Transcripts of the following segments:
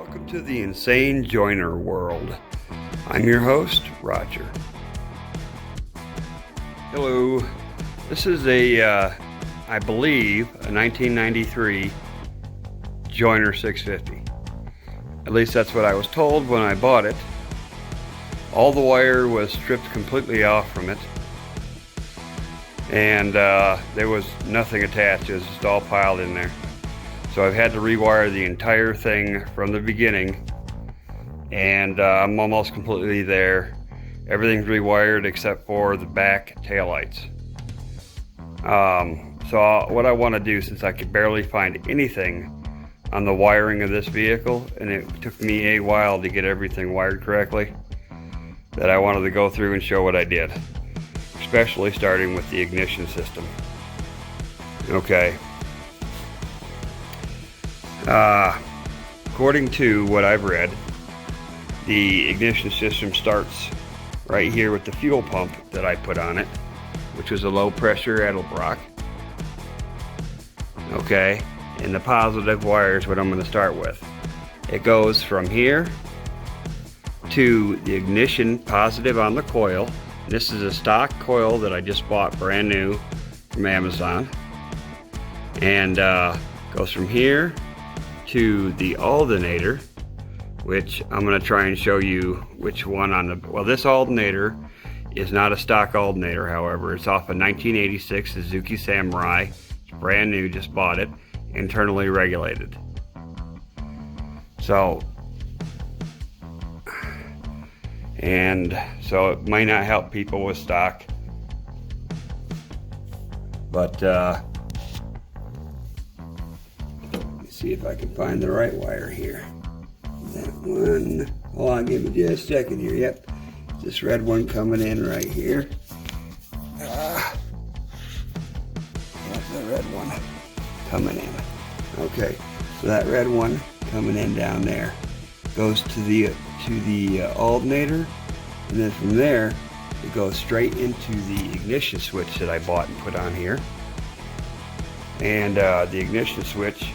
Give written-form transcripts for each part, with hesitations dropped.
Welcome to the insane Joyner world. I'm your host, Roger. Hello. This is I believe, a 1993 Joyner 650. At least that's what I was told when I bought it. All the wire was stripped completely off from it. And there was nothing attached. It was just all piled in there. So I've had to rewire the entire thing from the beginning, and I'm almost completely there. Everything's rewired except for the back taillights. So what I want to do, since I could barely find anything on the wiring of this vehicle, and it took me a while to get everything wired correctly, that I wanted to go through and show what I did, especially starting with the ignition system. Okay. According to what I've read, the ignition system starts right here with the fuel pump that I put on it, which was a low pressure Edelbrock. Okay, and the positive wire is what I'm going to start with. It goes from here to the ignition positive on the coil. This is a stock coil that I just bought brand new from Amazon, and goes from here to the alternator, which I'm going to try and show you which one on the, well, this alternator is not a stock alternator, however. It's off a 1986 Suzuki Samurai. It's brand new, just bought it, internally regulated. So it might not help people with stock, but see if I can find the right wire here. That one, hold on, give me just a second here. Yep, this red one coming in right here. That's the red one coming in. Okay, so that red one coming in down there goes to the alternator, and then from there it goes straight into the ignition switch that I bought and put on here. And the ignition switch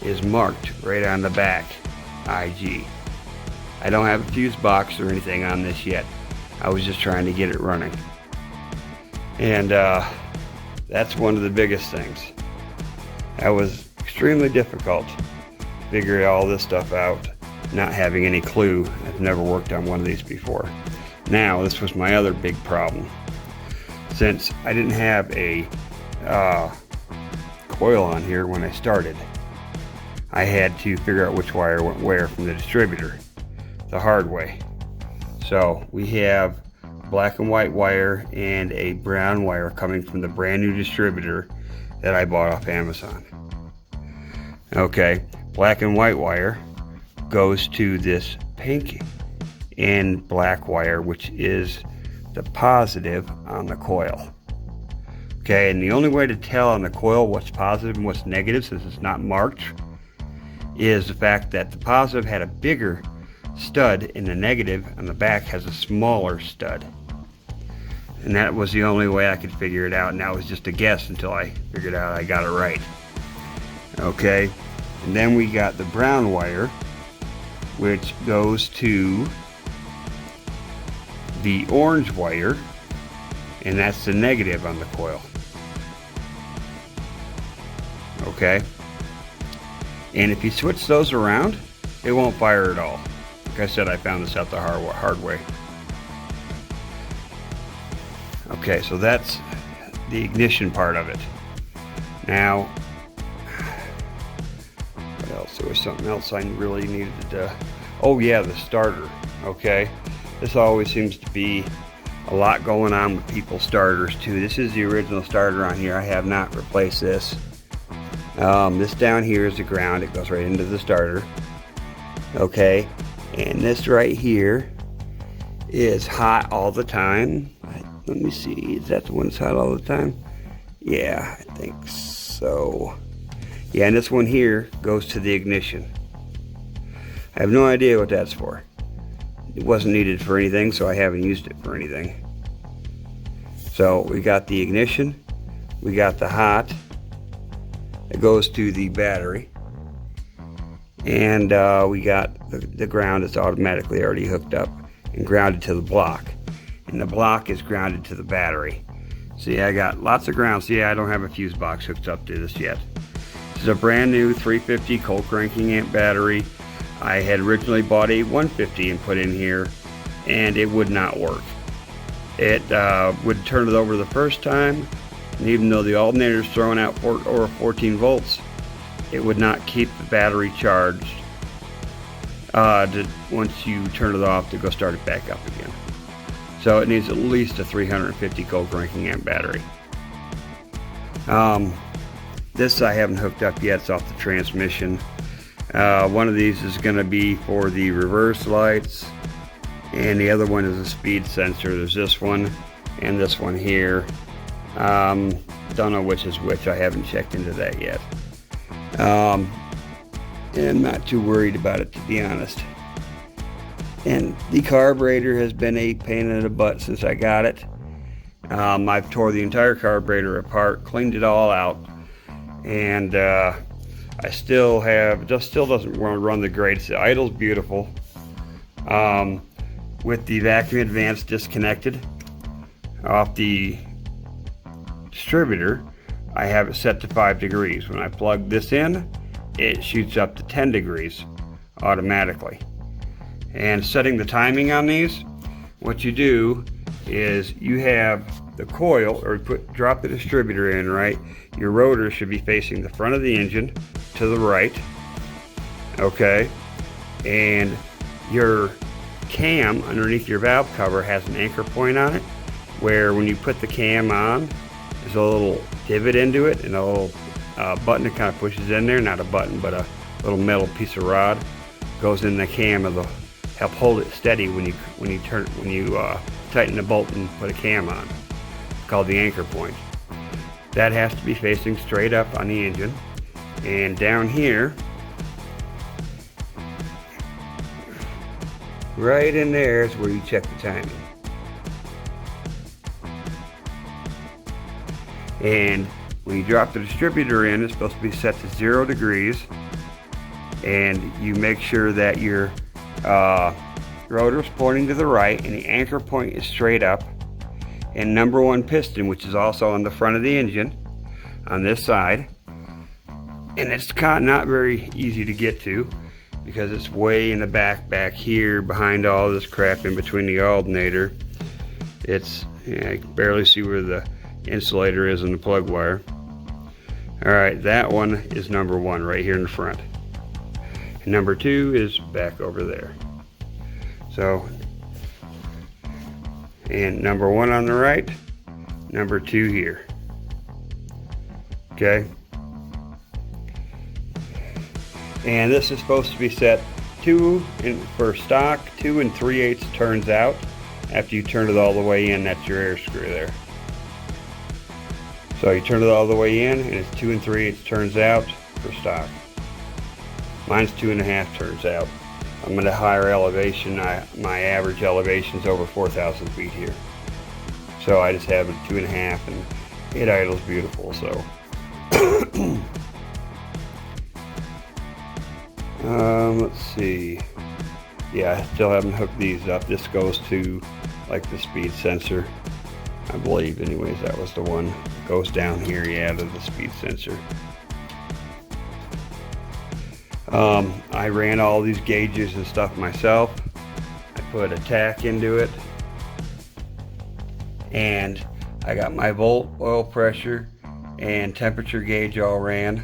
is marked right on the back, IG. I don't have a fuse box or anything on this yet. I was just trying to get it running. And that's one of the biggest things. That was extremely difficult to figure all this stuff out, not having any clue. I've never worked on one of these before. Now, this was my other big problem. Since I didn't have a coil on here when I started, I had to figure out which wire went where from the distributor, the hard way. So we have black and white wire and a brown wire coming from the brand new distributor that I bought off Amazon. Okay, black and white wire goes to this pink and black wire, which is the positive on the coil. Okay, and the only way to tell on the coil what's positive and what's negative, since it's not marked, is the fact that the positive had a bigger stud and the negative on the back has a smaller stud. And that was the only way I could figure it out, and that was just a guess until I figured out I got it right. Okay, and then we got the brown wire, which goes to the orange wire, and that's the negative on the coil. Okay, and if you switch those around, it won't fire at all. Like I said, I found this out the hard way. Okay, so that's the ignition part of it. Now, what else? There was something else I really needed to, oh yeah, the starter. Okay, this always seems to be a lot going on with people's starters too. This is the original starter on here. I have not replaced this. This down here is the ground. It goes right into the starter. Okay, and this right here is hot all the time. Let me see, is that the one that's hot all the time? Yeah, I think so. Yeah, and this one here goes to the ignition. I have no idea what that's for. It wasn't needed for anything, so I haven't used it for anything. So we got the ignition, we got the hot, it goes to the battery, And we got the ground that's automatically already hooked up and grounded to the block. And the block is grounded to the battery. See, I got lots of ground. See, I don't have a fuse box hooked up to this yet. This is a brand new 350 cold cranking amp battery. I had originally bought a 150 and put in here, and it would not work. It would turn it over the first time, and even though the alternator is throwing out over 14 volts, it would not keep the battery charged once you turn it off to go start it back up again. So it needs at least a 350 cold cranking amp battery. This I haven't hooked up yet. It's off the transmission. One of these is going to be for the reverse lights, and the other one is a speed sensor. There's this one and this one here. Don't know which is which. I haven't checked into that yet. And I'm not too worried about it, to be honest. And the carburetor has been a pain in the butt since I got it. I've tore the entire carburetor apart, cleaned it all out, and I still have, just still doesn't run the greatest. The idle's beautiful. With the vacuum advance disconnected off the distributor, I have it set to 5 degrees. When I plug this in, it shoots up to 10 degrees automatically. And setting the timing on these, what you do is you have the coil, or drop the distributor in, right? Your rotor should be facing the front of the engine to the right, okay? And your cam underneath your valve cover has an anchor point on it, where when you put the cam on, there's a little divot into it and a little button that kind of pushes in there. Not a button, but a little metal piece of rod goes in the cam. It'll help hold it steady when you tighten the bolt and put a cam on. It's called the anchor point. That has to be facing straight up on the engine. And down here, right in there, is where you check the timing. And when you drop the distributor in, it's supposed to be set to 0 degrees, and you make sure that your rotor is pointing to the right and the anchor point is straight up, and number 1 piston, which is also on the front of the engine on this side, and it's not very easy to get to because it's way in the back here behind all this crap in between the alternator. It's, I can barely see where the insulator is in the plug wire. Alright, that one is number 1 right here in the front, and number 2 is back over there. So, and number 1 on the right, number 2 here. Okay, and this is supposed to be set for stock 2 3/8 turns out. After you turn it all the way in, that's your air screw there. So you turn it all the way in, and it's 2 3/8 turns out for stock. Mine's 2 1/2 turns out. I'm at a higher elevation. My average elevation is over 4,000 feet here. So I just have it 2 1/2, and it idles beautiful. So let's see. Yeah, I still haven't hooked these up. This goes to like the speed sensor, I believe. Anyways, that was the one that goes down here, yeah, to the speed sensor. I ran all these gauges and stuff myself. I put a tack into it, and I got my volt, oil pressure, and temperature gauge all ran,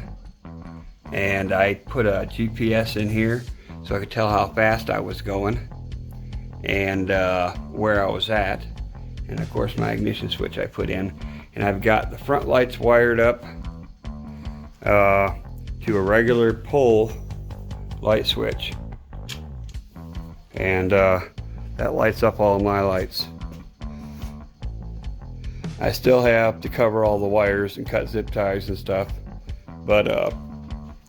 and I put a GPS in here so I could tell how fast I was going and where I was at, and of course my ignition switch I put in. And I've got the front lights wired up to a regular pull light switch, and that lights up all of my lights. I still have to cover all the wires and cut zip ties and stuff, but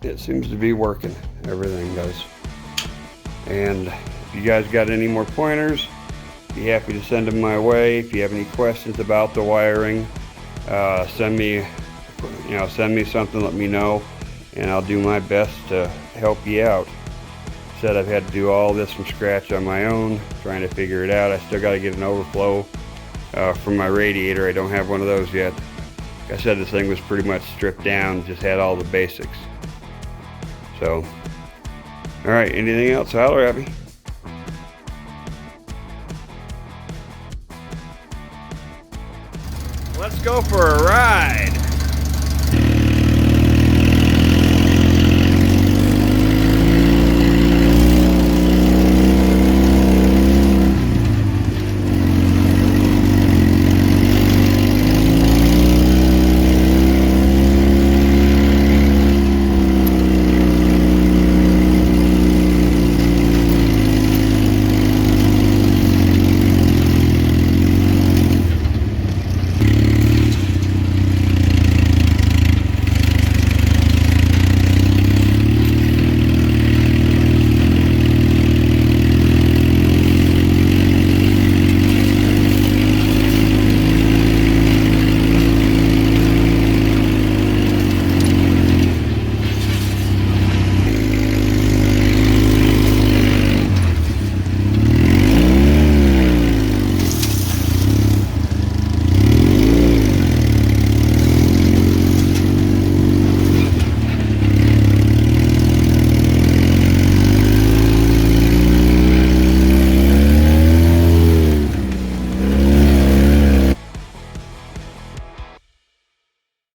it seems to be working. Everything does. And if you guys got any more pointers, be happy to send them my way. If you have any questions about the wiring, send me something, let me know, and I'll do my best to help you out. Said I've had to do all this from scratch on my own, trying to figure it out. I still got to get an overflow from my radiator. I don't have one of those yet. Like I said, this thing was pretty much stripped down, just had all the basics. So, all right, anything else? Holler at me. Let's go for a ride.